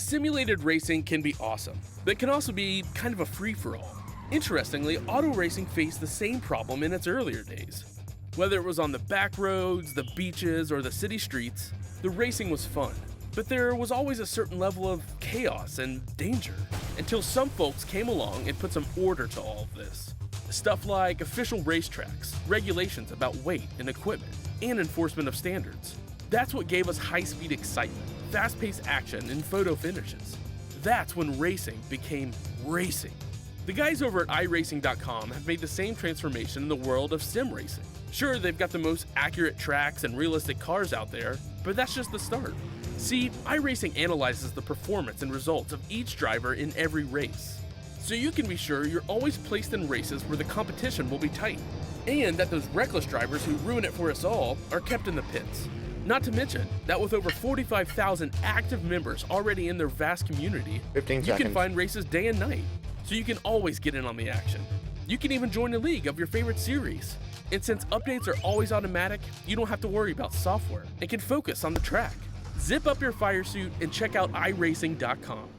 Simulated racing can be awesome, but it can also be kind of a free-for-all. Interestingly, auto racing faced the same problem in its earlier days. Whether it was on the back roads, the beaches, or the city streets, the racing was fun. But there was always a certain level of chaos and danger, until some folks came along and put some order to all of this. Stuff like official racetracks, regulations about weight and equipment, and enforcement of standards. That's what gave us high-speed excitement, fast-paced action, and photo finishes. That's when racing became racing. The guys over at iRacing.com have made the same transformation in the world of sim racing. Sure, they've got the most accurate tracks and realistic cars out there, but that's just the start. See, iRacing analyzes the performance and results of each driver in every race, so you can be sure you're always placed in races where the competition will be tight, and that those reckless drivers who ruin it for us all are kept in the pits. Not to mention that with over 45,000 active members already in their vast community, you can find races day and night, so you can always get in on the action. You can even join a league of your favorite series. And since updates are always automatic, you don't have to worry about software and can focus on the track. Zip up your fire suit and check out iRacing.com.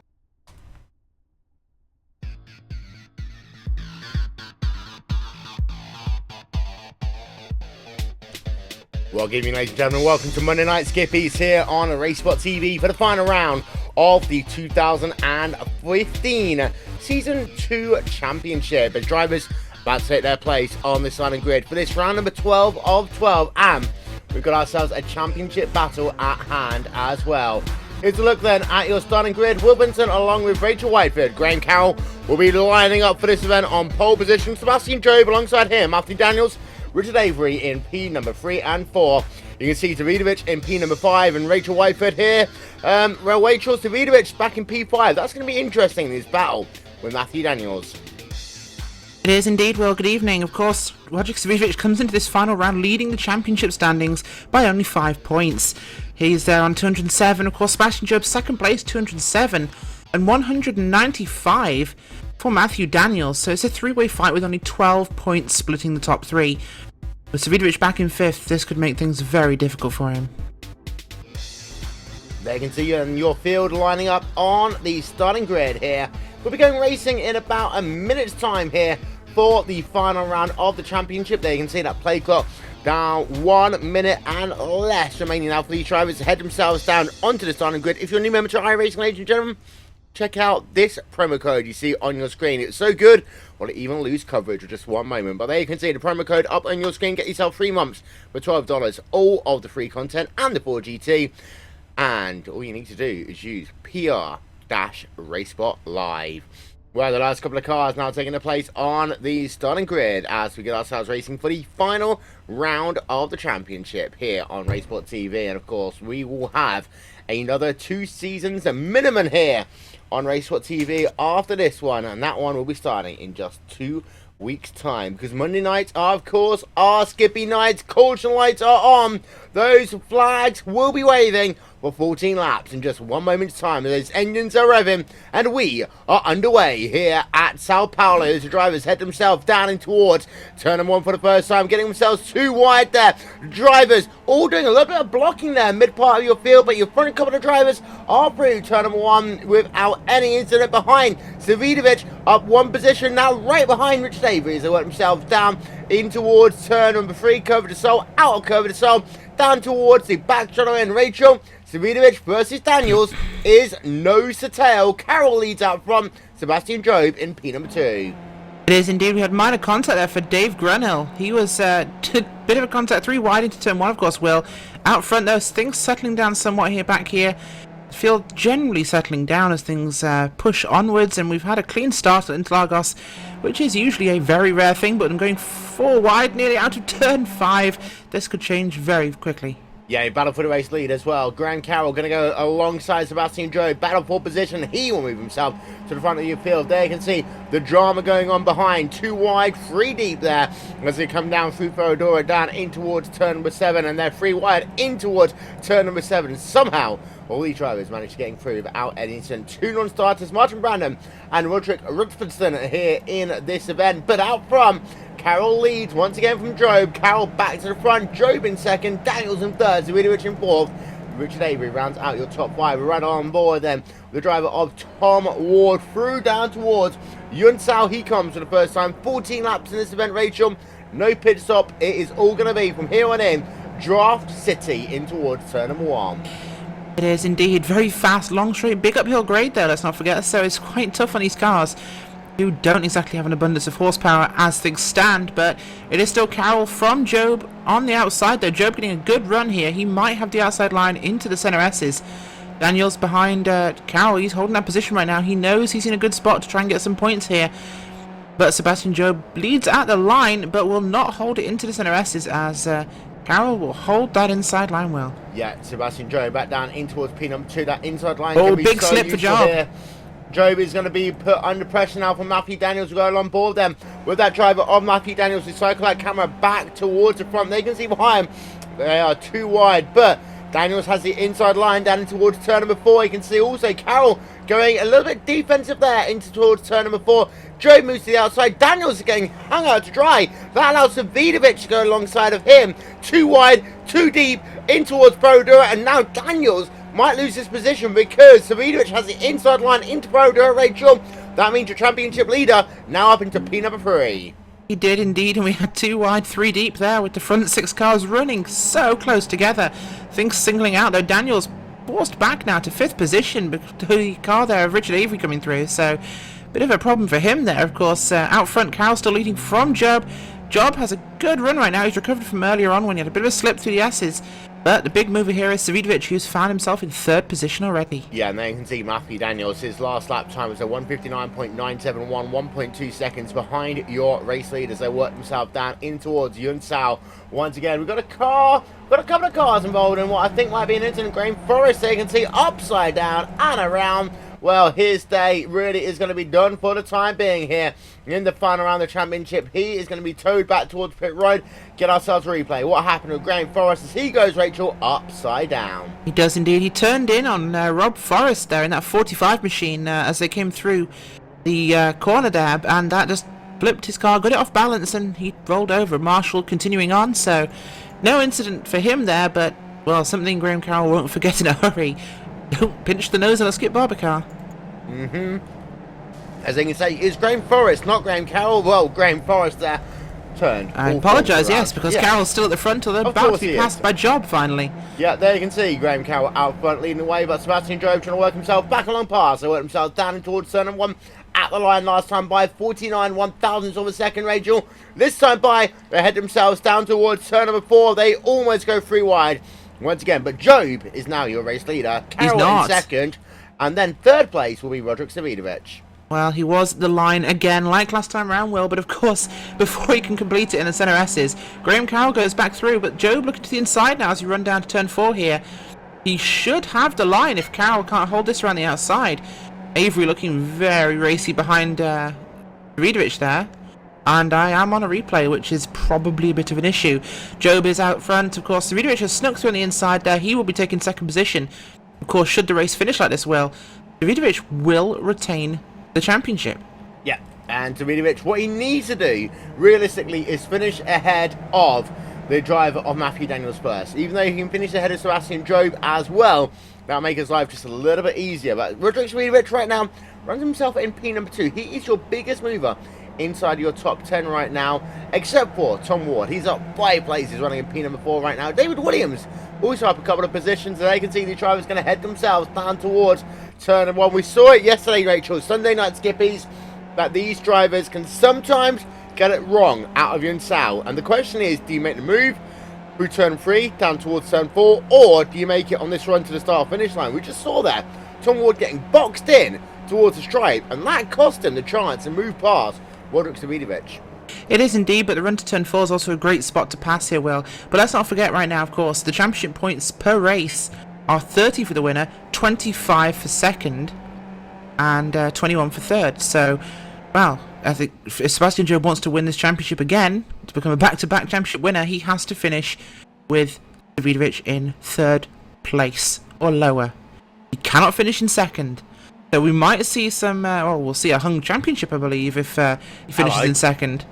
Well, good evening, ladies and gentlemen. Welcome to Monday Night Skippys here on RaceSpotTV for the final round of the 2015 Season 2 Championship. As drivers about to take their place on the starting grid for this round number 12 of 12, and we've got ourselves a championship battle at hand as well. Here's a look then at your starting grid. Will Benson along with Rachel Whiteford. Graham Carroll will be lining up for this event on pole position. Sebastian Jobe alongside him. Matthew Daniels, Richard Avery in P number 3 and 4. You can see Davidovich in P number 5 and Rachel Whiteford here. Rachel Davidovich back in P5. That's going to be interesting, this battle with Matthew Daniels. It is indeed. Well, good evening. Of course, Roger Skippys comes into this final round leading the championship standings by only 5 points. He's there on 207. Of course, Sebastian Jobe second place, 207, and 195 for Matthew Daniels. So it's a three-way fight with only 12 points splitting the top 3. With Davidovich back in 5th, this could make things very difficult for him. There you can see you in your field lining up on the starting grid here. We'll be going racing in about a minute's time here for the final round of the championship. There you can see that play clock down 1 minute and less remaining now for these drivers to head themselves down onto the starting grid. If you're a new member to iRacing, ladies and gentlemen, check out this promo code you see on your screen. It's so good, well, it even lose coverage for just 1 moment. But there you can see the promo code up on your screen. Get yourself 3 months for $12, all of the free content and the 4GT. And all you need to do is use PR-RaceSpot Live. Well, the last couple of cars now taking the place on the starting grid as we get ourselves racing for the final round of the championship here on RaceSpotTV. And of course, we will have another 2 seasons minimum here on RaceSpotTV after this one, and that one will be starting in just 2 weeks' time, because Monday nights are, of course, our Skippy nights. Caution lights are on. Those flags will be waving for 14 laps in just 1 moment's time. Those engines are revving, and we are underway here at Sao Paulo as the drivers head themselves down in towards turn number 1 for the first time, getting themselves too wide there. Drivers all doing a little bit of blocking there mid part of your field, but your front couple of drivers are through turn number 1 without any incident behind. Davidovich up 1 position now, right behind Richard Avery as they work themselves down in towards turn number 3, Curve de Sol, out of Curve de Sol, down towards the back channel end. Rachel Davidovich versus Daniels is nose to tail. Carroll leads out from Sebastian Jobe in P number 2. It is indeed. We had minor contact there for Dave Grunhill. He was a bit of a contact 3 wide into turn 1, of course, Will. Out front, though, things settling down somewhat here, back here. Field generally settling down as things push onwards, and we've had a clean start at Interlagos, which is usually a very rare thing, but I'm going 4 wide, nearly out of turn 5. This could change very quickly. Yeah, battle for the race lead as well. Graham Carroll going to go alongside Sebastian Jobe. Battle for position. He will move himself to the front of your field. There you can see the drama going on behind. 2 wide, 3 deep there as they come down through Ferradura down in towards turn number 7. And they're 3 wide in towards turn number 7. Somehow, all these drivers managed to get through without any incident. 2 non-starters, Martin Brandon and Roderick Rutherfordson here in this event. But out from Carroll leads once again from Jobe. Carroll back to the front. Jobe in second. Daniels in third. Davidovich in fourth. Richard Avery rounds out your top 5. We're right on board then. The driver of Tom Ward through down towards Yun Sao. He comes for the first time. 14 laps in this event, Rachel. No pit stop. It is all going to be from here on in. Draft City in towards turn number 1. It is indeed very fast, long straight, big uphill grade there, let's not forget, so it's quite tough on these cars who don't exactly have an abundance of horsepower as things stand, but it is still Carroll from Job on the outside though. Job getting a good run here. He might have the outside line into the center S's. Daniel's behind Carroll. He's holding that position right now. He knows he's in a good spot to try and get some points here. But Sebastian Job leads at the line, but will not hold it into the center S's as Carroll will hold that inside line well. Yeah, Sebastian Job back down in towards P number 2. That inside line Oh, can be big so slip for Job. Here. Job is going to be put under pressure now from Matthew Daniels to go on board them. With that driver of Matthew Daniels, the cycle that camera back towards the front. They can see behind him. They are too wide, but Daniels has the inside line down towards turn number 4. You can see also Carroll going a little bit defensive there into towards turn number 4. Job moves to the outside. Daniels is getting hung out to dry. That allows Savidovic to go alongside of him. Too wide, too deep, in towards Produra, and now Daniels might lose his position because Savidovic has the inside line into Produra, Rachel. That means your championship leader now up into P number 3. He did indeed, and we had 2 wide, 3 deep there with the front 6 cars running so close together. Things singling out though. Daniels forced back now to 5th position to the car there of Richard Avery coming through, so bit of a problem for him there. Of course, out front, Carroll still leading from Job. Job has a good run right now. He's recovered from earlier on when he had a bit of a slip through the S's. But the big mover here is Savidovic, who's found himself in 3rd position already. Yeah, and then you can see Matthew Daniels. His last lap time was a 1:59.971, 1.2 seconds behind your race leaders. They worked themselves down in towards Yun Sao. Once again, we've got a couple of cars involved in what I think might be an incident. Graham Forrest, there you can see upside down and around. Well, his day really is going to be done for the time being here in the final round of the championship. He is going to be towed back towards pit road. Get ourselves a replay. What happened with Graham Forrest as he goes, Rachel, upside down. He does indeed. He turned in on Rob Forrest there in that 45 machine as they came through the corner dab, and that just flipped his car, got it off balance, and he rolled over. Marshall continuing on, so no incident for him there, but, well, something Graham Carroll won't forget in a hurry. Don't pinch the nose on a Skip Barber car. As they can say, it's Graham Forrest, not Graham Carroll. Well, Graham Forrest there turned. I apologise, yes, because Carroll's still at the front, although about to be passed by Job finally. Yeah, there you can see Graham Carroll out front leading the way, but Sebastian Job trying to work himself back along past. They worked themselves down towards turn number 1 at the line last time by 49 1,000ths of a second, Rachel. This time by, they head themselves down towards turn number 4. They almost go 3 wide once again, but Job is now your race leader. Carroll in second, and then 3rd place will be Roderick Savidovic. Well, he was at the line again, like last time around, Will, but of course, before he can complete it in the centre S's, Graham Carroll goes back through, but Job looking to the inside now as we run down to turn 4 here. He should have the line if Carroll can't hold this around the outside. Avery looking very racy behind Savidovic there, and I am on a replay, which is probably a bit of an issue. Job is out front, of course. Savidovic has snuck through on the inside there. He will be taking 2nd position. Of course, should the race finish like this, Will, Savidovic will retain the championship. Yeah, and Savidovic, what he needs to do, realistically, is finish ahead of the driver of Matthew Daniels first. Even though he can finish ahead of Sebastian Job as well, that'll make his life just a little bit easier. But Roderick Savidovic right now runs himself in P number 2. He is your biggest mover inside your top 10 right now, except for Tom Ward. He's up 5 places running in P number 4 right now. David Williams also up a couple of positions, and they can see the drivers going to head themselves down towards turn 1. We saw it yesterday, Rachel, Sunday night Skippies, that these drivers can sometimes get it wrong out of Yun Sao. And the question is, do you make the move through turn 3 down towards turn 4, or do you make it on this run to the start finish line? We just saw that Tom Ward getting boxed in towards the stripe, and that cost him the chance to move past Roderick Savidovic. It is indeed, but the run to turn 4 is also a great spot to pass here, Will. But let's not forget right now, of course, the championship points per race are 30 for the winner, 25 for 2nd, and 21 for 3rd. So, well, I think if Sebastian Job wants to win this championship again, to become a back-to-back championship winner, he has to finish with Savidovic in 3rd place or lower. He cannot finish in 2nd. So we might see some, we'll see a hung championship, I believe, if he finishes in 2nd.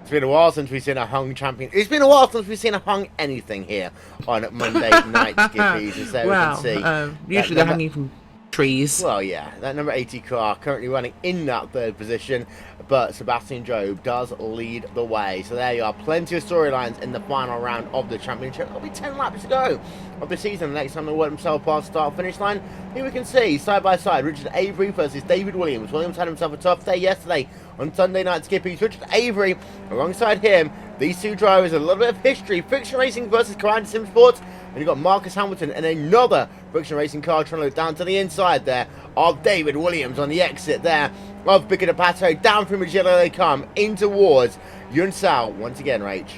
It's been a while since we've seen a hung champion. It's been a while since we've seen a hung anything here on Monday night Skippys. And so we can see. Usually they're hanging from trees. Well, yeah, that number 80 car currently running in that third position, but Sebastian Job does lead the way. So there you are, plenty of storylines in the final round of the championship. There'll be 10 laps to go of the season. The next time they work themselves past the start-finish line, here we can see, side by side, Richard Avery versus David Williams. Williams had himself a tough day yesterday on Sunday night Skippys. Richard Avery, alongside him, these two drivers, a little bit of history. Friction Racing versus Karate Sim Sports. And you've got Marcus Hamilton and another Friction Racing car trying to look down to the inside there of David Williams on the exit there of Bica de Pato. Down through Mugello they come in towards Yunsao once again, Rach.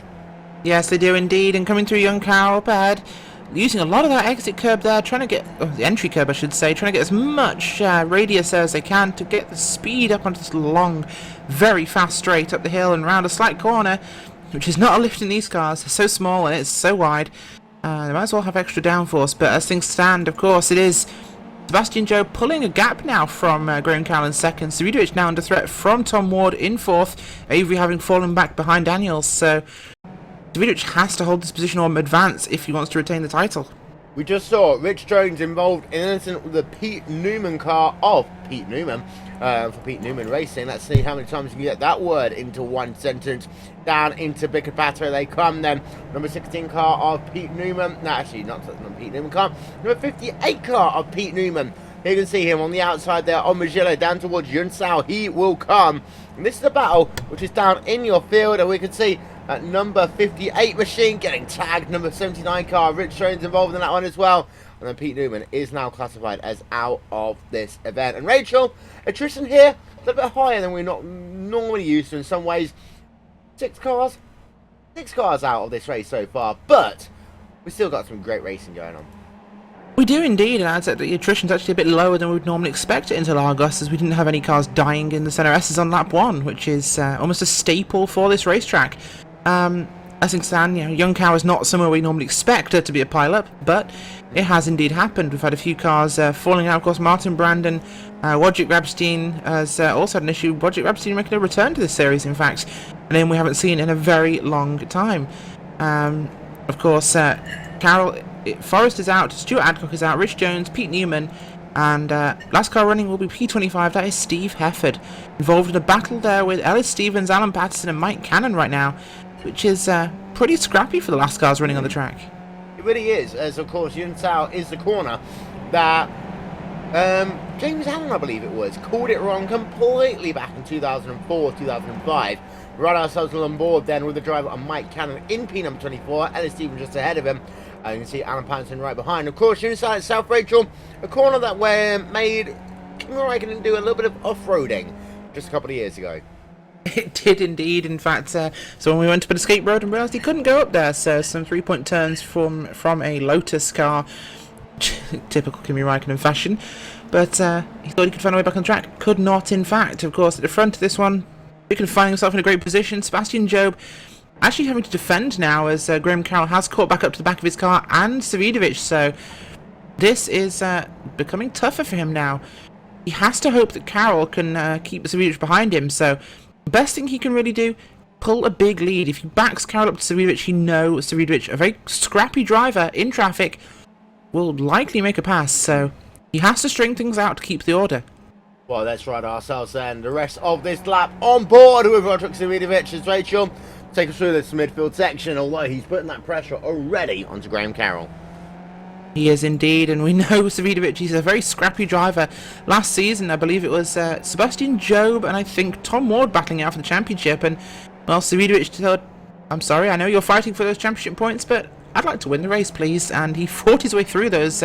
Yes, they do indeed. And coming through Young Cow up ahead, using a lot of that exit curb there, trying to get, the entry curb I should say, trying to get as much radius as they can to get the speed up onto this long, very fast straight up the hill and round a slight corner, which is not a lift in these cars. They're so small and it's so wide. They might as well have extra downforce, but as things stand, of course, it is Sebastian Job pulling a gap now from Graham Cowell in second. Savidovic now under threat from Tom Ward in fourth. Avery having fallen back behind Daniels, so Savidovic has to hold this position or advance if he wants to retain the title. We just saw Rich Jones involved in an incident with the Pete Newman car of Pete Newman for Pete Newman Racing. Let's see how many times you can get that word into one sentence. Down into Bica Pato they come then. Number 16 car of Pete Newman. No, actually, not the Pete Newman car. Number 58 car of Pete Newman. Here you can see him on the outside there on Mugello down towards Yunsao. He will come. And this is a battle which is down in your field, and we can see that number 58 machine getting tagged. Number 79 car, Rich Jones involved in that one as well. And then Pete Newman is now classified as out of this event. And Rachel, attrition here, a little bit higher than we're not normally used to in some ways. 6 cars out of this race so far, but we've still got some great racing going on. We do indeed, and I'd say that the attrition's actually a bit lower than we would normally expect it into Lagos, as we didn't have any cars dying in the Center S's on lap 1, which is almost a staple for this racetrack. As things stand, you know, Young Cow is not somewhere we normally expect it to be a pile-up, but it has indeed happened. We've had a few cars falling out. Of course, Martin Brandon, Wojciech Grabstein has also had an issue. Wojciech Grabstein making a return to this series, in fact, and then we haven't seen in a very long time. Of course, Forrest is out, Stuart Adcock is out, Rich Jones, Pete Newman, and last car running will be P25. That is Steve Hefford, involved in a battle there with Ellis Stevens, Alan Patterson, and Mike Cannon right now, which is pretty scrappy for the last cars running on the track. It really is, as of course Yunsao is the corner that James Allen, I believe it was, called it wrong completely back in 2004, 2005. We ran ourselves on board then with the driver on Mike Cannon in P number 24, Ellis Stevens just ahead of him. You can see Alan Patterson right behind. Of course, Yunsao itself, Rachel, a corner that made Kimi Räikkönen do a little bit of off-roading just a couple of years ago. It did indeed, in fact. So when we went to put escape road and realised he couldn't go up there, so some 3-point turns from a Lotus car, typical Kimi Räikkönen fashion. But he thought he could find a way back on track. Could not, in fact. Of course, at the front of this one, he could find himself in a great position. Sebastian Job actually having to defend now, as Graham Carroll has caught back up to the back of his car, and Savidovic. So this is becoming tougher for him now. He has to hope that Carroll can keep Savidovic behind him. So the best thing he can really do, pull a big lead. If he backs Carroll up to Savidovic, he knows Savidovic, a very scrappy driver in traffic, will likely make a pass. So he has to string things out to keep the order. Well, let's ride ourselves and the rest of this lap on board with Roderick Savidovic as Rachel take us through this midfield section, although he's putting that pressure already onto Graham Carroll. He is indeed, and we know Savidovic, he's a very scrappy driver. Last season, I believe it was Sebastian Job and I think Tom Ward battling out for the championship, and, well, Savidovic thought, I'm sorry, I know you're fighting for those championship points, but I'd like to win the race, please. And he fought his way through those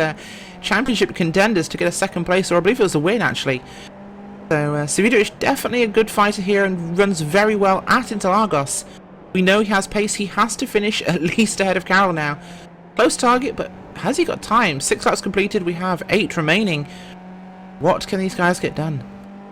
championship contenders to get a second place, or I believe it was a win, actually. So Savidovic definitely a good fighter here and runs very well at Interlagos. We know he has pace. He has to finish at least ahead of Carroll now. Close target, but has he got time? 6 laps completed. We have 8 remaining. What can these guys get done?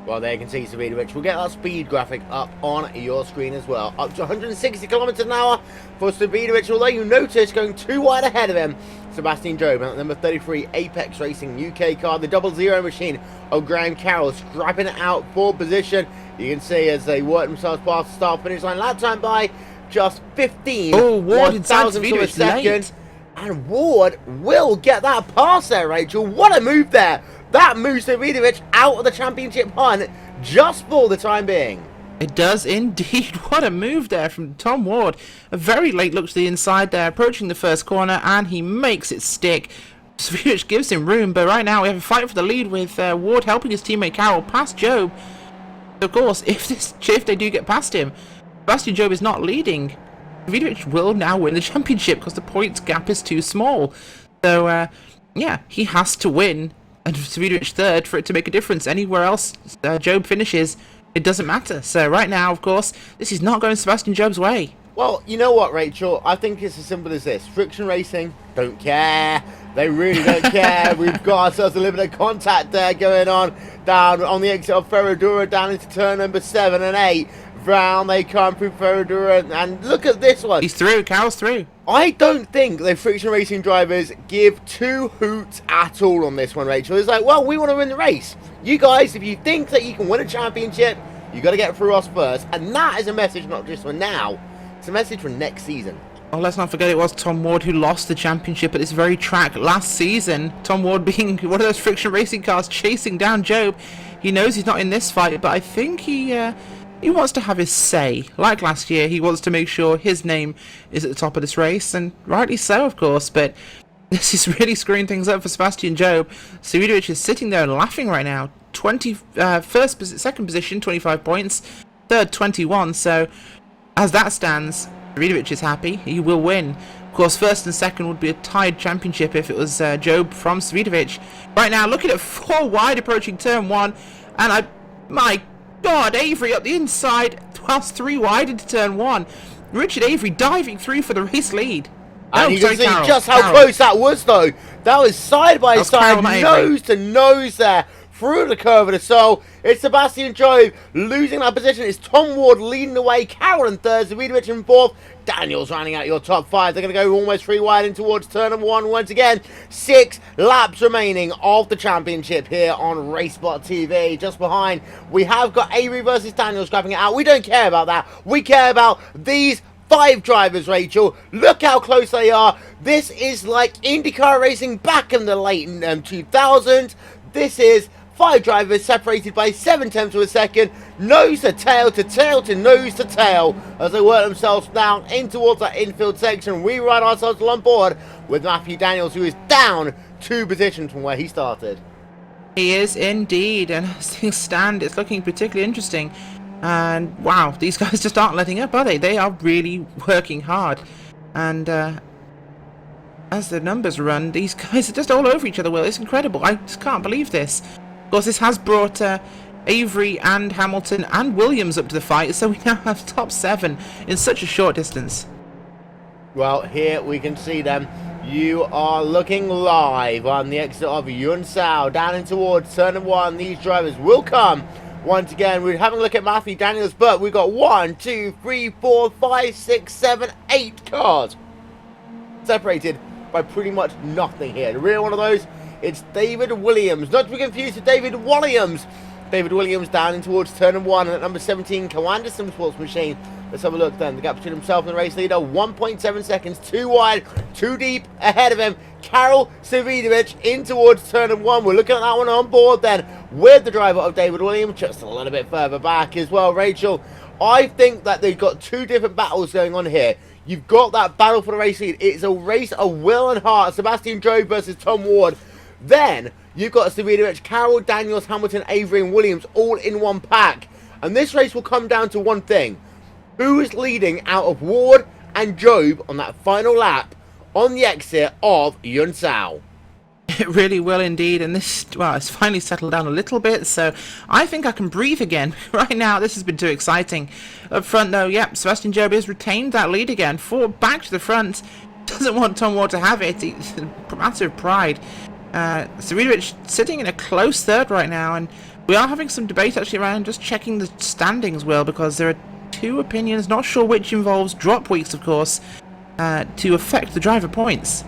Well, there you can see Savidovic. We'll get that speed graphic up on your screen as well. Up to 160 kilometers an hour for Savidovic, although you notice going too wide ahead of him, Sebastian Job, and at number 33, Apex Racing UK car, the 00 machine of Graham Carroll, scrapping it out for position. You can see as they work themselves past the start-finish line. Lap time by just 15 1,000th of a second. Late. And Ward will get that pass there, Rachel. What a move there. That moves Savidovic out of the championship hunt just for the time being. It does indeed. What a move there from Tom Ward. A very late look to the inside there, approaching the first corner, and he makes it stick. Savidovic gives him room, but right now we have a fight for the lead with Ward helping his teammate Carroll past Job. Of course, if they do get past him, Sebastian Job is not leading. Savidovic will now win the championship because the points gap is too small. So, yeah, he has to win. And Savidovic third for it to make a difference. Anywhere else Job finishes, it doesn't matter. So right now, of course, this is not going Sebastian Job's way. Well, you know what, Rachel? I think it's as simple as this. Friction Racing don't care. They really don't care. We've got ourselves a little bit of contact there going on down on the exit of Ferradura down into turn number 7 and 8. Round they come through Ferradura, and look at this one. He's through. Carroll's through. I don't think the Friction Racing drivers give two hoots at all on this one, Rachel. It's like, well, we want to win the race. You guys, if you think that you can win a championship, you got to get through us first. And that is a message not just for now, it's a message for next season. Oh, let's not forget it was Tom Ward who lost the championship at this very track last season. Tom Ward being one of those Friction Racing cars chasing down Job. He knows he's not in this fight, but I think he wants to have his say. Like last year, he wants to make sure his name is at the top of this race, and rightly so, of course, but this is really screwing things up for Sebastian Job. Savidovic is sitting there and laughing right now. Second position, 25 points. Third, 21, so as that stands, Savidovic is happy. He will win. Of course, first and second would be a tied championship if it was Job from Savidovic. Right now, looking at 4 wide approaching turn 1, and my God, Avery up the inside, whilst 3 wide into turn 1. Richard Avery diving through for the race lead. And you can see just how close that was, though. That was side by side, nose to nose there, through the curve of the soul. It's Sebastian Job losing that position. It's Tom Ward leading the way. Carroll in third, Savidovic in fourth. Daniels rounding out your top 5. They're going to go almost 3 wide in towards turn number 1 once again. 6 laps remaining of the championship here on RaceSpotTV. Just behind, we have got Avery versus Daniels grabbing it out. We don't care about that. We care about these 5 drivers, Rachel. Look how close they are. This is like IndyCar racing back in the late 2000s. This is 5 drivers separated by 7/10 of a second, nose to tail to nose to tail, as they work themselves down in towards that infield section. We ride ourselves on board with Matthew Daniels, who is down 2 positions from where he started. He is indeed, and as things stand, it's looking particularly interesting. And wow, these guys just aren't letting up, are they? They are really working hard. And as the numbers run, these guys are just all over each other. Well, it's incredible. I just can't believe this. Of course, this has brought Avery and Hamilton and Williams up to the fight, so we now have top 7 in such a short distance. Well, here we can see them. You are looking live on the exit of Yun Sao down in towards turn number 1. These drivers will come. Once again, we're having a look at Matthew Daniels, but we've got 1, 2, 3, 4, 5, 6, 7, 8 cars separated by pretty much nothing here. The real one of those, it's David Williams. Not to be confused with David Williams. David Williams down in towards turn 1, and at number 17, Cowanderson Sports Machine. Let's have a look then. The gap between himself and the race leader, 1.7 seconds, 2 wide, 2 deep ahead of him. Carroll Savidovic in towards turn 1. We're looking at that one on board then with the driver of David Williams just a little bit further back as well. Rachel, I think that they've got 2 different battles going on here. You've got that battle for the race lead. It's a race of will and heart. Sebastian Job versus Tom Ward. Then you've got Savidovic, Carroll, Daniels, Hamilton, Avery and Williams all in one pack. And this race will come down to one thing. Who is leading out of Ward and Job on that final lap on the exit of Yun Sao? It really will indeed, and this, well, it's finally settled down a little bit, so I think I can breathe again. Right now, this has been too exciting. Up front, though, yep, Sebastian Job has retained that lead again. Back to the front. Doesn't want Tom Ward to have it. It's a massive pride. Savidovic sitting in a close third right now, and We are having some debate actually around just checking the standings, Will, because there are two opinions, not sure which involves drop weeks, of course, to affect the driver points.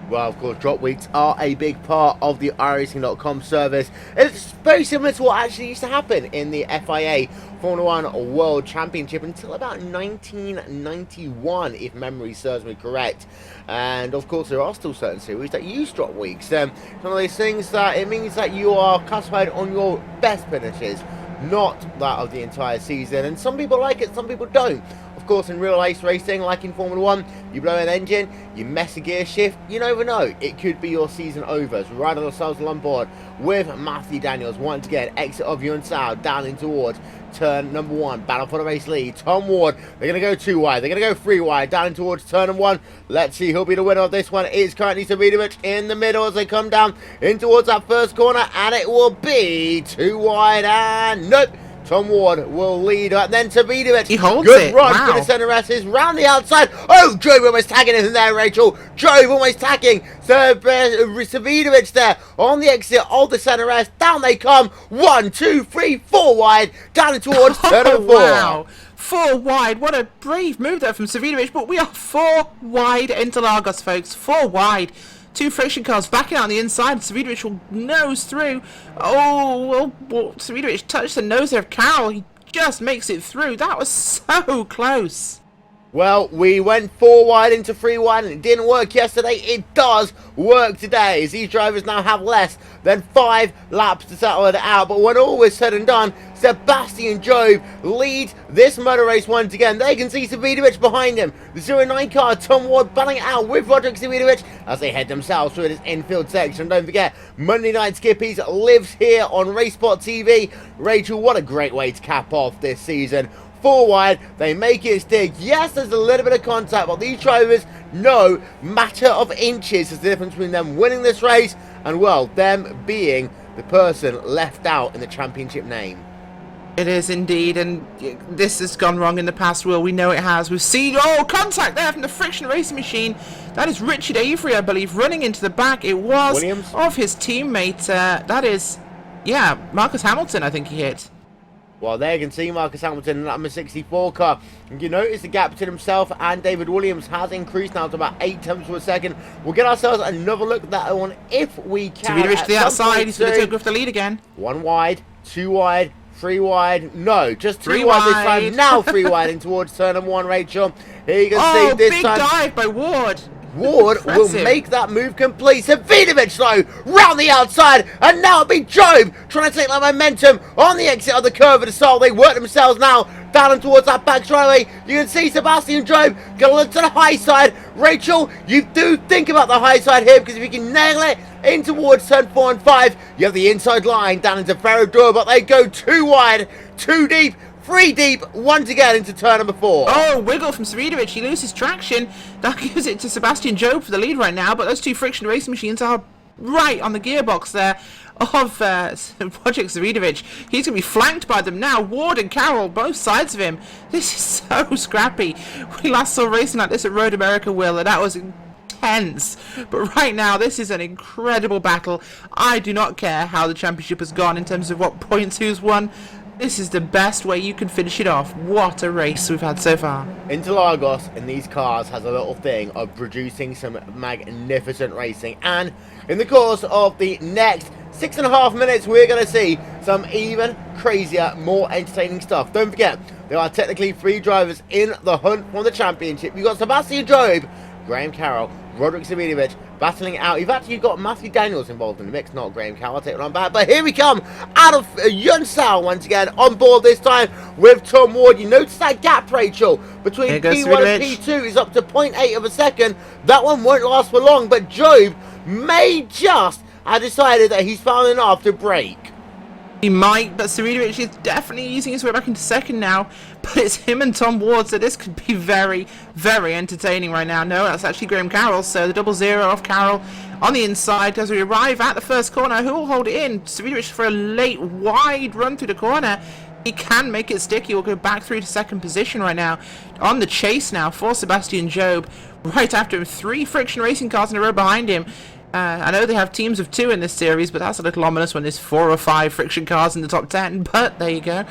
Well, of course, drop weeks are a big part of the iRacing.com service. It's very similar to what actually used to happen in the FIA Formula 1 World Championship until about 1991, if memory serves me correct. And, of course, there are still certain series that use drop weeks. It's one of those things that it means that you are classified on your best finishes, not that of the entire season. And some people like it, some people don't. Of course, in real race racing, like in Formula 1, you blow an engine, you mess a gear shift, you never know. It could be your season over. So we ride ourselves on board with Matthew Daniels once again, exit of Yuan Sao, down in towards turn number 1, battle for the race lead. Tom Ward, they're going to go 2 wide, they're going to go 3 wide, down in towards turn number 1. Let's see who'll be the winner of this one. It is currently Savidovic in the middle as they come down in towards that first corner, and it will be 2 wide, and nope. Tom Ward will lead up, then Savidovic. He holds Good it. run Wow. for the centre S's round the outside. Oh, Jove almost tagging it in there, Rachel. Jove almost tagging. So Savidovic there on the exit of the centre S. Down they come. 1, 2, 3, 4 wide. Down towards turn number 4. Wow. 4 wide. What a brave move there from Savidovic. But we are 4 wide into Lagos, folks. 4 wide. 2 friction cars backing out on the inside. Savidovic will nose through. Oh, well, Savidovic touched the nose there of Carroll. He just makes it through. That was so close. Well, we went 4 wide into 3 wide and it didn't work yesterday. It does work today, as these drivers now have less than 5 laps to settle it out. But when all is said and done, Sebastian Job leads this motor race once again. They can see Savidovic behind him. The 09 car, Tom Ward, battling it out with Roderick Savidovic as they head themselves through this infield section. Don't forget, Monday Night Skippys lives here on RaceSpotTV. Rachel, what a great way to cap off this season. 4 wide, they make it stick. Yes, there's a little bit of contact, but these drivers know matter of inches is the difference between them winning this race and, well, them being the person left out in the championship name. It is indeed, and this has gone wrong in the past, Will. We know it has. We've seen, contact there from the friction racing machine. That is Richard Avery, I believe, running into the back. It was Williams? Of his teammate. That is, Marcus Hamilton, I think he hit. Well, there you can see Marcus Hamilton in that number 64 car. And you notice the gap between himself and David Williams has increased now to about 8 tenths per second. We'll get ourselves another look at that one if we can. Savidovic to the outside. He's going to take off the lead again. 1 wide, 2 wide, 3 wide. No, just 3 3 wide this wide. time. Now 3 wide in towards turn number 1, Rachel. Here you can see this big time. dive by Ward. Ward will Impressive. make that move complete. Savidovic though, round the outside, and now it'll be Job trying to take that momentum on the exit of the curve of the stall. They work themselves now down and towards that back straightaway. You can see Sebastian Job going to look to the high side. Rachel, you do think about the high side here, because if you can nail it in towards turn 4 and 5, you have the inside line down into Ferrodura, but they go 2 wide, 2 deep, 3 deep, once again into turn number 4. Oh, wiggle from Savidovic. He loses traction. That gives it to Sebastian Job for the lead right now, but those 2 friction racing machines are right on the gearbox there of Project Savidovic. He's going to be flanked by them now. Ward and Carroll, both sides of him. This is so scrappy. We last saw racing like this at Road America, Will, and that was intense. But right now, this is an incredible battle. I do not care how the championship has gone in terms of what points who's won. This is the best way you can finish it off. What a race we've had so far. Interlagos in these cars has a little thing of producing some magnificent racing, and in the course of the next 6.5 minutes we're going to see some even crazier, more entertaining stuff. Don't forget, there are technically 3 drivers in the hunt for the championship. You've got Sebastian Job, Graham Carroll, Roderick Savidovic battling it out. You've actually got Matthew Daniels involved in the mix, not Graham Carroll. I'll take it on back. But here we come out of Yuan Sao once again on board this time with Tom Ward. You notice that gap, Rachel, between P1 and P2 is up to 0.8 of a second. That one won't last for long, but Job may just have decided that he's found enough to break. He might, but Savidovic is definitely using his way back into second now. But it's him and Tom Ward, so this could be very, very entertaining right now. No, that's actually Graham Carroll, so the 0-0 off Carroll on the inside as we arrive at the first corner. Who will hold it in? Savidovic for a late, wide run through the corner. He can make it stick. He will go back through to second position right now. On the chase now for Sebastian Job. Right after him, 3 friction racing cars in a row behind him. I know they have teams of 2 in this series, but that's a little ominous when there's 4 or 5 friction cars in the top 10, but there you go.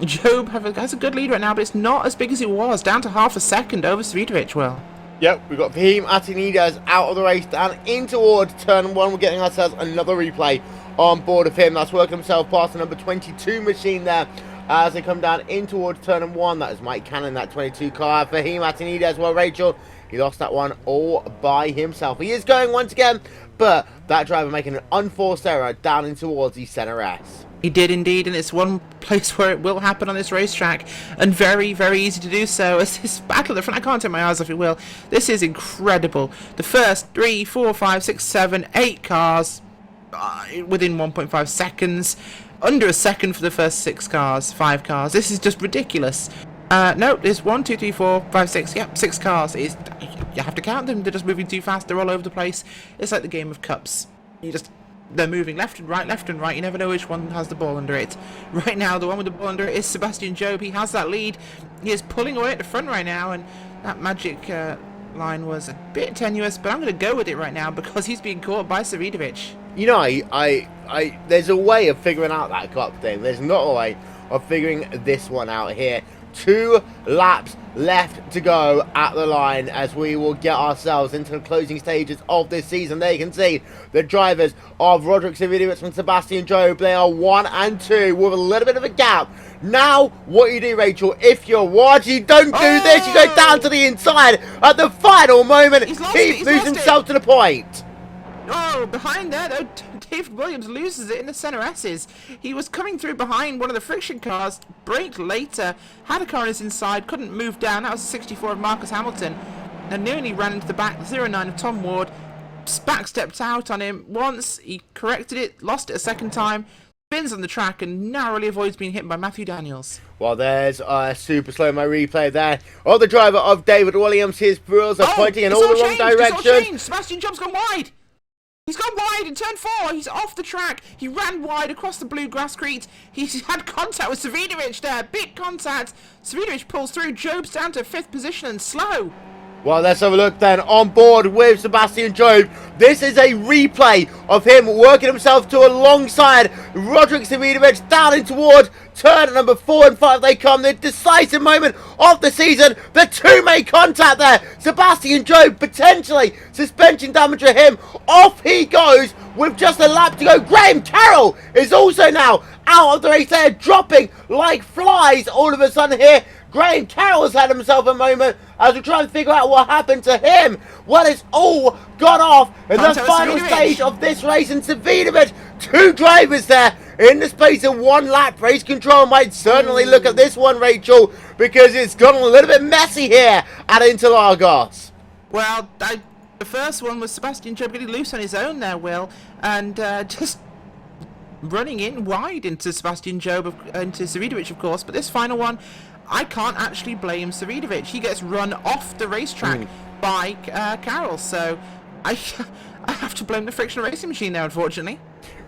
Job has a good lead right now, but it's not as big as it was, down to half a second over Svidovic, Will. Yep, we've got Fahim Atinides out of the race, down in towards turn 1. We're getting ourselves another replay on board of him. That's working himself past the number 22 machine there as they come down in towards turn 1. That is Mike Cannon, that 22 car. Fahim Atinides, well, Rachel, he lost that one all by himself. He is going once again, but that driver making an unforced error down in towards the center S. He did indeed, and it's one place where it will happen on this racetrack, and very, very easy to do so. As this battle at the front, I can't take my eyes off it, Will. This is incredible. The first 3, 4, 5, 6, 7, 8 cars within 1.5 seconds. Under a second for the first 5 cars. This is just ridiculous. No, there's 1, 2, 3, 4, 5, 6. Yep, 6 cars. You have to count them. They're just moving too fast. They're all over the place. It's like the game of cups. They're moving left and right, left and right. You never know which one has the ball under it. Right now, the one with the ball under it is Sebastian Job. He has that lead. He is pulling away at the front right now, and that magic line was a bit tenuous, but I'm going to go with it right now because he's being caught by Svidovic. You know, there's a way of figuring out that cup thing. There's not a way of figuring this one out here. 2 laps left to go at the line as we will get ourselves into the closing stages of this season. There you can see the drivers of Roderick Svidovic and Sebastian Job. They are 1 and 2 with a little bit of a gap. Now, what you do, Rachel, if you're Ward, you don't do this. You go down to the inside at the final moment. He moves himself to the point. Oh, behind there, though, David Williams loses it in the center S's. He was coming through behind one of the friction cars, braked later, had a car on his inside, couldn't move down. That was the 64 of Marcus Hamilton, and nearly ran into the back 09 of Tom Ward. Backstepped out on him once, he corrected it, lost it a second time, spins on the track, and narrowly avoids being hit by Matthew Daniels. Well, there's a super slow-mo replay there of the driver of David Williams. His wheels are pointing in all the wrong directions. Sebastian Job's gone wide. He's gone wide in turn 4. He's off the track. He ran wide across the blue grasscrete. He's had contact with Svidovic there. Big contact. Svidovic pulls through. Job's down to 5th position and slow. Well, let's have a look then on board with Sebastian Job. This is a replay of him working himself to alongside Roderick Svidovic down in toward turn number 4 and 5. They come, the decisive moment of the season. The 2 make contact there. Sebastian Job potentially suspension damage to him. Off he goes with just a lap to go. Graham Carroll is also now out of the race there, dropping like flies all of a sudden here. Graham Carroll's had himself a moment as we try and figure out what happened to him. Well, it's all gone off in the final stage of this race, and Svidovic, 2 drivers there in the space of 1 lap. Race control might certainly look at this one, Rachel, because it's gone a little bit messy here at Interlagos. Well, the first one was Sebastian Job getting loose on his own there, Will, and just running in wide into Sebastian Job, into Svidovic, of course, but this final one, I can't actually blame Svidovic. He gets run off the racetrack by Carroll, so I have to blame the friction racing machine there, unfortunately.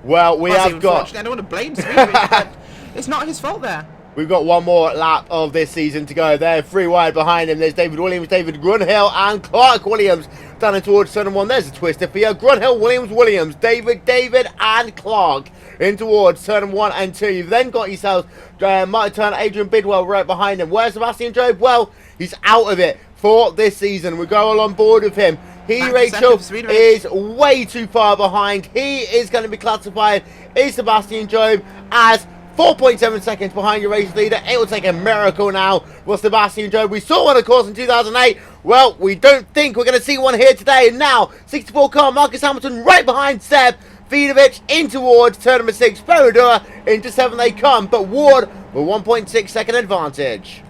Well, we have got... I don't want to blame Svidovic, but it's not his fault there. We've got 1 more lap of this season to go. They're 3 wide behind him. There's David Williams, David Grunhill, and Clark Williams down in towards turn 1. There's a twister for you. Grunhill, Williams, David, and Clark in towards turn 1 and 2. You've then got yourself Martin Turner, Adrian Bidwell right behind him. Where's Sebastian Job? Well, he's out of it for this season. We go all on board with him. Rachel, is way too far behind. He is going to be classified as Sebastian Job as 4.7 seconds behind your race leader. It will take a miracle now with Sebastian Job. We saw one, of course, in 2008. Well, we don't think we're going to see one here today. And now, 64 car, Marcus Hamilton right behind Seb. Svidovic in towards turn number 6. Ferradura into 7 they come. But Ward with 1.6 second advantage.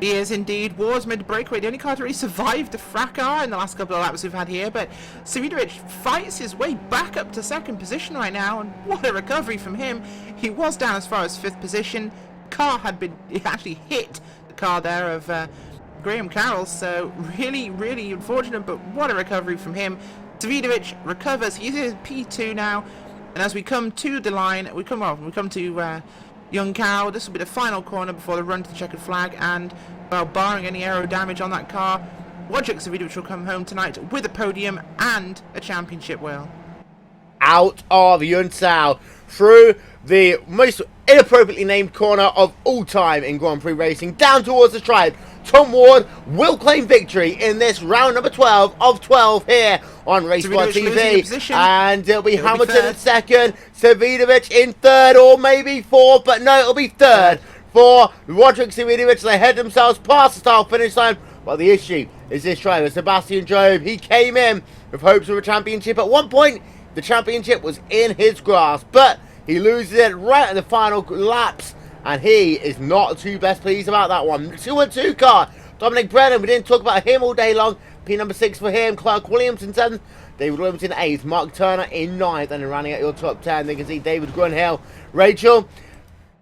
He is indeed. Ward's made the breakaway. The only car to really survive the fracas in the last couple of laps we've had here. But Svidovic fights his way back up to 2nd position right now. And what a recovery from him. He was down as far as 5th position. Car had been... He actually hit the car there of Graham Carroll. So really, really unfortunate. But what a recovery from him. Svidovic recovers. He's in P2 now. And as we come to the line, we come to... Young Carroll. This will be the final corner before the run to the checkered flag, and well, barring any aero damage on that car, Wojciech Savidovic will come home tonight with a podium and a championship, Will. Out of Yunsao through the most inappropriately named corner of all time in Grand Prix racing, down towards the stripe. Tom Ward will claim victory in this round number 12 of 12 here on RaceSpotTV. And it'll be Hamilton in second, Savidovic in third, or maybe fourth, but no, it'll be third for Wojciech Savidovic. They head themselves past the start finish line. But the issue is this driver, Sebastian Job. He came in with hopes of a championship. At one point, the championship was in his grasp, but he loses it right in the final laps, and he is not too best pleased about that one. 2-1-2 car, Dominic Brennan, we didn't talk about him all day long. P number 6 for him, Clark Williams in 7th, David Williams in 8th, Mark Turner in 9th, and running at your top 10, they can see David Grunhill. Rachel,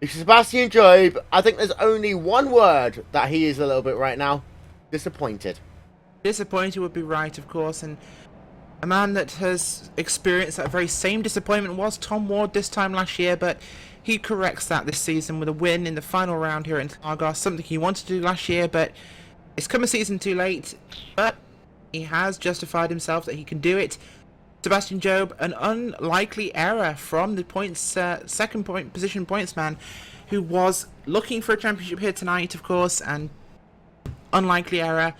Sebastian Job, I think there's only one word that he is a little bit right now: disappointed. Disappointed would be right, of course, and a man that has experienced that very same disappointment was Tom Ward this time last year, but he corrects that this season with a win in the final round here at Interlagos, something he wanted to do last year, but it's come a season too late. But he has justified himself that he can do it. Sebastian Job, an unlikely error from the points second point position pointsman, who was looking for a championship here tonight, of course, and unlikely error.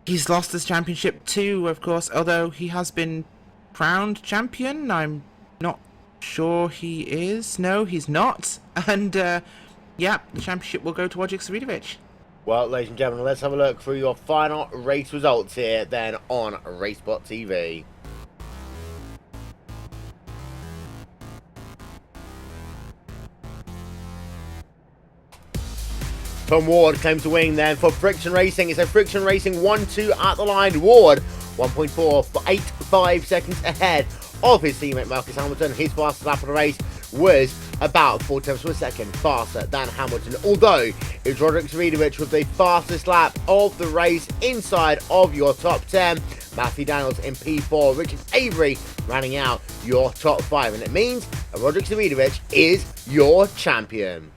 He's lost this championship too, of course, although he has been crowned champion. I'm not sure he is. No, he's not. And, yeah, the championship will go to Wojciech Savidovic. Well, ladies and gentlemen, let's have a look through your final race results here then on RaceSpotTV. Tom Ward claims the win then for Friction Racing. It's a Friction Racing 1-2 at the line. Ward 1.485 seconds ahead of his teammate Marcus Hamilton. His fastest lap of the race was about 4 tenths of a second faster than Hamilton, although it was Wojciech Savidovic with the fastest lap of the race inside of your top 10. Matthew Daniels in P4, Richard Avery rounding out your top 5, and it means that Wojciech Savidovic is your champion.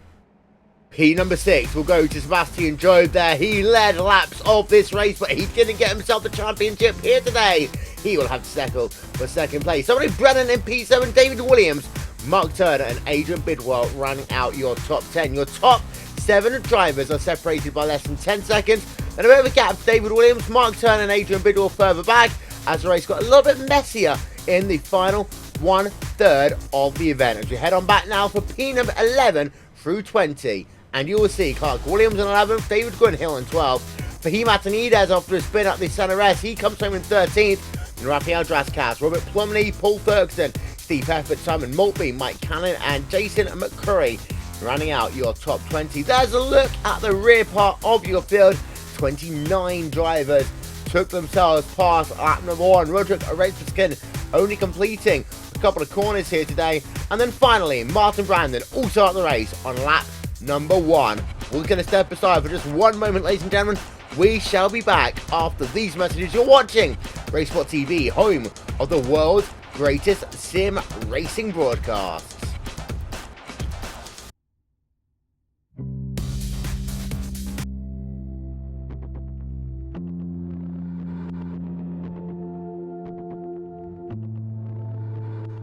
P number 6 will go to Sebastian Job there. He led laps of this race, but he didn't get himself the championship here today. He will have to settle for second place. Dominic Brennan in P7, David Williams, Mark Turner and Adrian Bidwell running out your top 10. Your top 7 drivers are separated by less than 10 seconds. And a bit of a gap, David Williams, Mark Turner and Adrian Bidwell further back, as the race got a little bit messier in the final 1/3 of the event. As we head on back now for P number 11 through 20. And you will see Clark Williams in 11th, David Grunhill in 12th. Fahim Atanides after a spin up the Center S, he comes home in 13th. And Rafael Draskas, Robert Plumley, Paul Ferguson, Steve Effort, Simon Maltby, Mike Cannon, and Jason McCurry running out your top 20. There's a look at the rear part of your field. 29 drivers took themselves past lap number 1. Roderick Arezbiskin only completing a couple of corners here today. And then finally, Martin Brandon also at the race on lap number 1. We're going to step aside for just one moment, ladies and gentlemen. We shall be back after these messages. You're watching RaceSpotTV, home of the world's greatest sim racing broadcasts.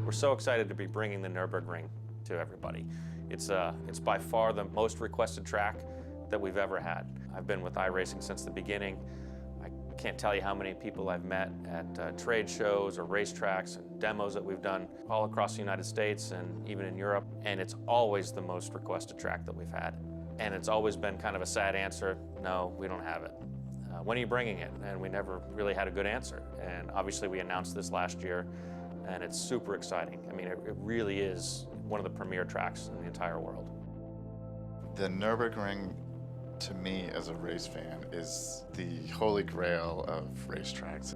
We're so excited to be bringing the Nürburgring to everybody. It's by far the most requested track that we've ever had. I've been with iRacing since the beginning. I can't tell you how many people I've met at trade shows or racetracks and demos that we've done all across the United States and even in Europe. And it's always the most requested track that we've had. And it's always been kind of a sad answer: no, we don't have it. When are you bringing it? And we never really had a good answer. And obviously we announced this last year, and it's super exciting. I mean, it really is one of the premier tracks in the entire world. The Nürburgring, to me as a race fan, is the holy grail of racetracks.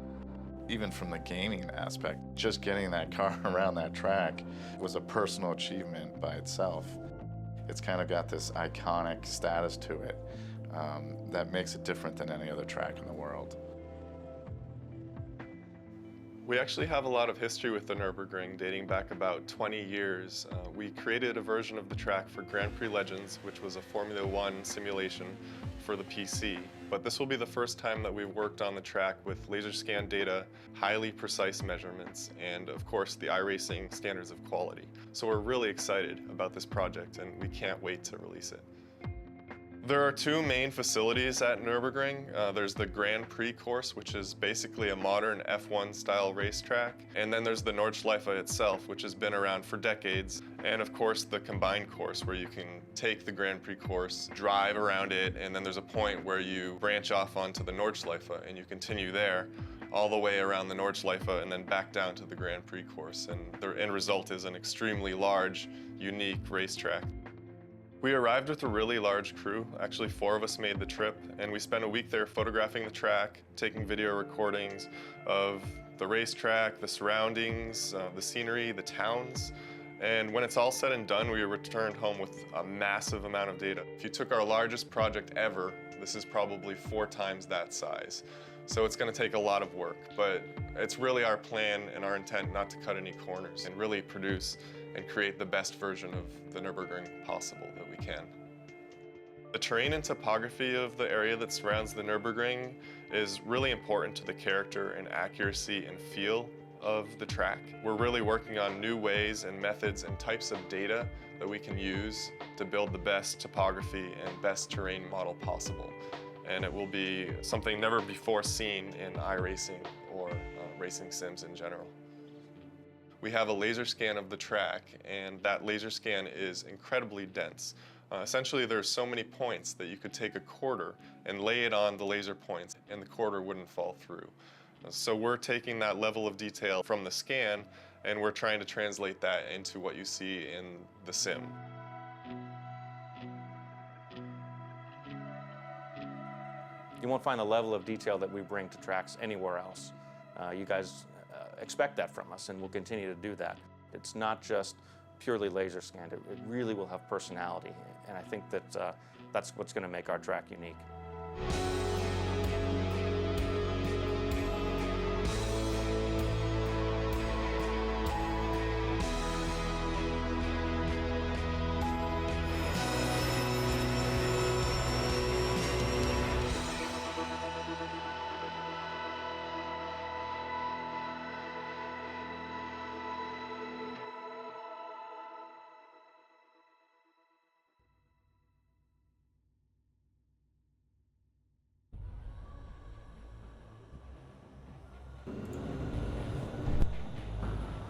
Even from the gaming aspect, just getting that car around that track was a personal achievement by itself. It's kind of got this iconic status to it that makes it different than any other track in the world. We actually have a lot of history with the Nürburgring dating back about 20 years. We created a version of the track for Grand Prix Legends, which was a Formula One simulation for the PC. But this will be the first time that we've worked on the track with laser scan data, highly precise measurements, and of course the iRacing standards of quality. So we're really excited about this project and we can't wait to release it. There are two main facilities at Nürburgring. There's the Grand Prix course, which is basically a modern F1 style racetrack. And then there's the Nordschleife itself, which has been around for decades. And of course, the combined course, where you can take the Grand Prix course, drive around it, and then there's a point where you branch off onto the Nordschleife and you continue there all the way around the Nordschleife and then back down to the Grand Prix course. And the end result is an extremely large, unique racetrack. We arrived with a really large crew. Actually, 4 of us made the trip, and we spent a week there photographing the track, taking video recordings of the racetrack, the surroundings, the scenery, the towns. And when it's all said and done, we returned home with a massive amount of data. If you took our largest project ever, this is probably 4 times that size. So it's going to take a lot of work, but it's really our plan and our intent not to cut any corners and really produce and create the best version of the Nürburgring possible that we can. The terrain and topography of the area that surrounds the Nürburgring is really important to the character and accuracy and feel of the track. We're really working on new ways and methods and types of data that we can use to build the best topography and best terrain model possible. And it will be something never before seen in iRacing or racing sims in general. We have a laser scan of the track, and that laser scan is incredibly dense. Essentially, there's so many points that you could take a quarter and lay it on the laser points, and the quarter wouldn't fall through. So we're taking that level of detail from the scan, and we're trying to translate that into what you see in the sim. You won't find the level of detail that we bring to tracks anywhere else. You guys expect that from us, and we'll continue to do that. It's not just purely laser scanned. It really will have personality, and I think that that's what's going to make our track unique.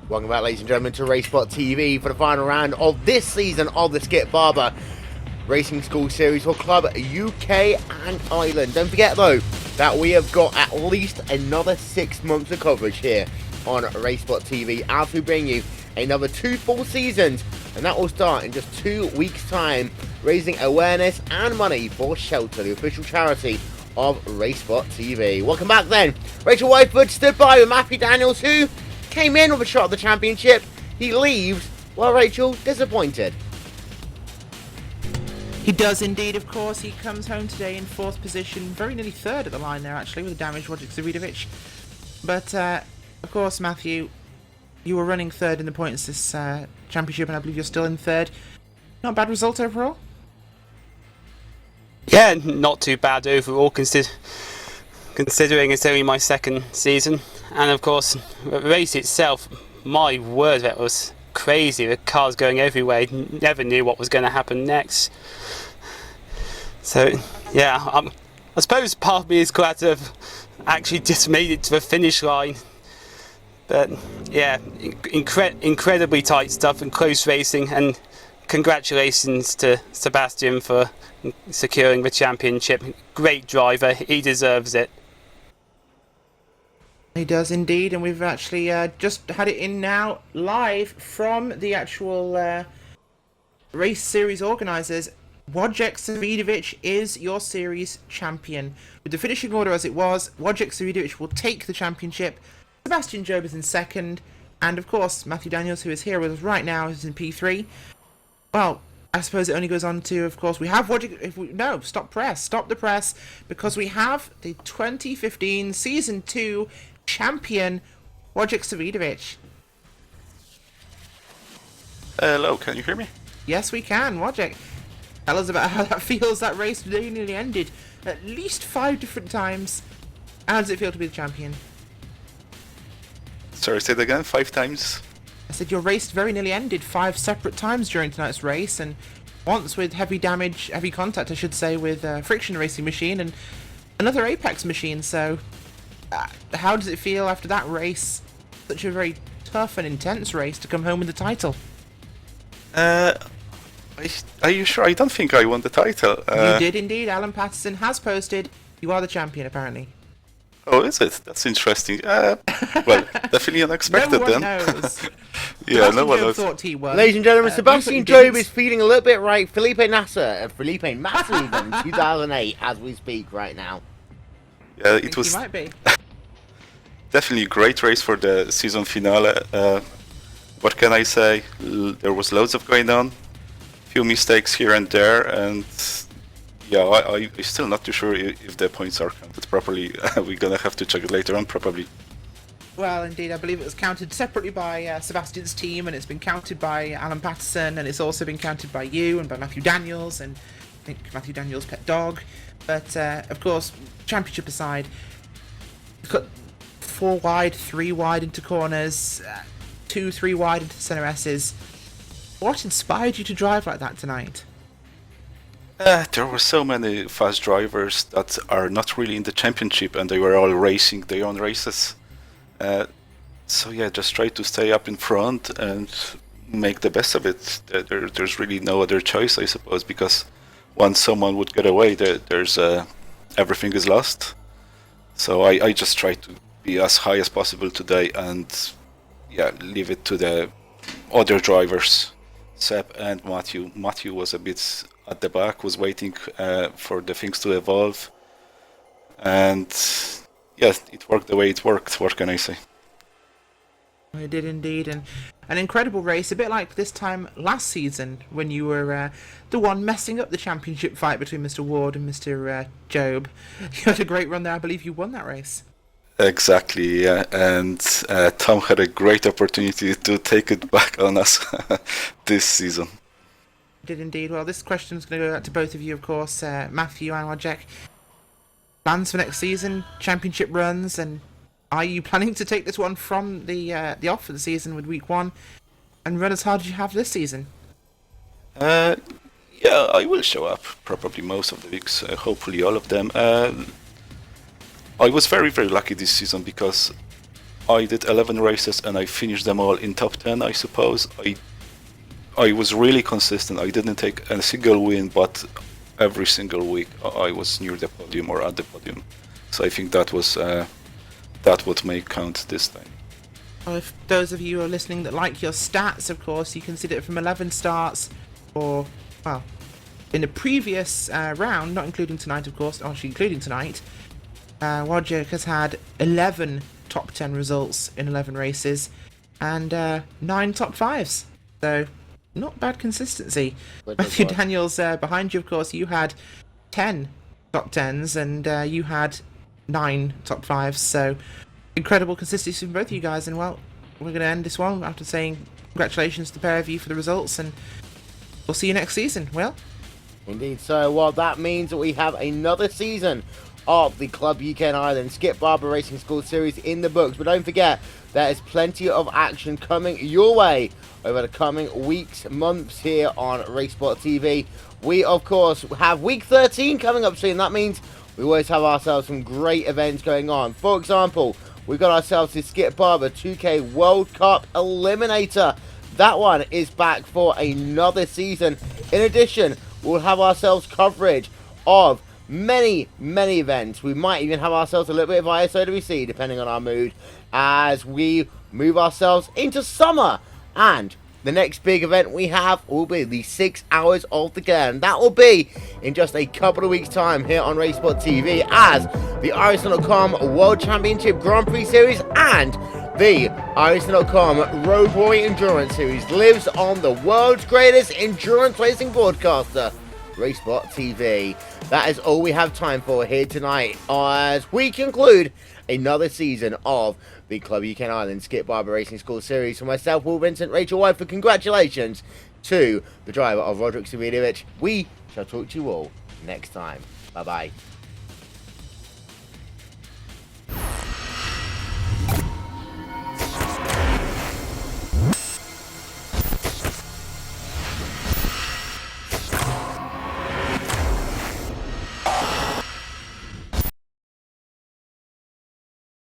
Welcome back, ladies and gentlemen, to RaceSpotTV for the final round of this season of the Skip Barber Racing School Series for Club UK and Ireland. Don't forget, though, that we have got at least another 6 months of coverage here on RaceSpotTV as we bring you another 2 full seasons, and that will start in just 2 weeks' time, raising awareness and money for Shelter, the official charity of RaceSpotTV. Welcome back, then. Rachel Whiteford stood by with Matthew Daniels, who came in with a shot at the championship. He leaves while Rachel disappointed. He does indeed, of course. He comes home today in 4th position, very nearly 3rd at the line there, actually, with a damaged Wojciech Zawidovic. But, of course, Matthew, you were running 3rd in the points this championship, and I believe you're still in 3rd. Not a bad result overall? Yeah, not too bad overall, considering it's only my 2nd season. And of course, the race itself, my word, that was crazy. The cars going everywhere, never knew what was going to happen next. So, yeah, I suppose part of me is glad to have actually just made it to the finish line. But yeah, incredibly tight stuff and close racing, and congratulations to Sebastian for securing the championship. Great driver, he deserves it. He does indeed, and we've actually just had it in now, live from the actual race series organisers. Wojciech Zawidovic is your series champion. With the finishing order as it was, Wojciech Zawidovic will take the championship, Sebastian Job is in 2nd, and of course Matthew Daniels, who is here with us right now, is in P3. Well, I suppose it only goes on to, of course, we have Wojciech... stop the press, because we have the 2015 Season 2 champion, Wojciech Savidovic. Hello, can you hear me? Yes, we can. Wojciech, tell us about how that feels. That race today nearly ended at least 5 different times. How does it feel to be the champion? Sorry, say it again, 5 times? I said your race very nearly ended 5 separate times during tonight's race, and once with heavy contact, I should say, with Friction Racing Machine and another Apex machine. So, how does it feel after that race, such a very tough and intense race, to come home with the title? Are you sure? I don't think I won the title. You did indeed. Alan Patterson has posted you are the champion, apparently. Oh, is it? That's interesting. Well, definitely unexpected no one then. knows. Yeah, no one Job knows. thought he won. Ladies and gentlemen, You Sebastian thought you Job didn't. is feeling a little bit like Felipe Massa even, 2008, as we speak right now. Yeah, I it think was he might be. definitely a great race for the season finale. What can I say? There was loads of going on, few mistakes here and there, and yeah, I'm still not too sure if the points are counted properly. We're gonna have to check it later on, probably. Well, indeed, I believe it was counted separately by Sebastian's team, and it's been counted by Alan Patterson, and it's also been counted by you and by Matthew Daniels, and I think Matthew Daniels' pet dog. But, of course, championship aside, you've got 4 wide, 3 wide into corners, 2, 3 wide into center S's. What inspired you to drive like that tonight? There were so many fast drivers that are not really in the championship, and they were all racing their own races. So yeah, just try to stay up in front and make the best of it. There's really no other choice, I suppose, because once someone would get away, there's everything is lost. So I just try to be as high as possible today, and yeah, leave it to the other drivers, Seb and Matthew. Matthew was a bit at the back, was waiting for the things to evolve, and yes, it worked the way it worked. What can I say? It did indeed, and an incredible race, a bit like this time last season when you were the one messing up the championship fight between Mr. Ward and Mr. Job. You had a great run there. I believe you won that race. Exactly, yeah, and Tom had a great opportunity to take it back on us this season. Did indeed. Well, this question is going to go out to both of you, of course, Matthew and Wojciech. Plans for next season, championship runs, and are you planning to take this one from the off of the season with week 1 and run as hard as you have this season? Yeah, I will show up probably most of the weeks, hopefully all of them. I was very, very lucky this season because I did 11 races and I finished them all in top 10, I suppose. I was really consistent. I didn't take a single win, but every single week I was near the podium or at the podium. So I think that was that would make count this time. Well, if those of you who are listening that like your stats, of course, you can see that from 11 starts, or, well, in the previous round, not including tonight, of course, actually including tonight, Wojciech has had 11 top 10 results in 11 races, and 9 top 5s. So, not bad consistency. Matthew Daniels, behind you, of course, you had 10 top 10s, and you had 9 top 5s. So, incredible consistency from both of you guys. And, well, we're going to end this one after saying congratulations to the pair of you for the results, and we'll see you next season. Well, Indeed. So, well, that means that we have another season of the Club UK and Ireland Skip Barber Racing School Series in the books. But don't forget, there is plenty of action coming your way over the coming weeks, months here on RaceSpotTV. We, of course, have week 13 coming up soon. That means we always have ourselves some great events going on. For example, we've got ourselves the Skip Barber 2K World Cup Eliminator. That one is back for another season. In addition, we'll have ourselves coverage of many events. We might even have ourselves a little bit of ISOWC, depending on our mood, as we move ourselves into summer. And the next big event we have will be the 6 hours of the game. That will be in just a couple of weeks' time here on RaceSpotTV, as the iRacing.com World Championship Grand Prix Series and the iRacing.com Road Warrior Endurance Series lives on the world's greatest endurance racing broadcaster, RaceSpotTV. That is all we have time for here tonight, as we conclude another season of the Club UK Ireland Skip Barber Racing School Series. For myself, Will Vincent, Rachel White, for congratulations to the driver of Roderick Savidovic. We shall talk to you all next time. Bye-bye.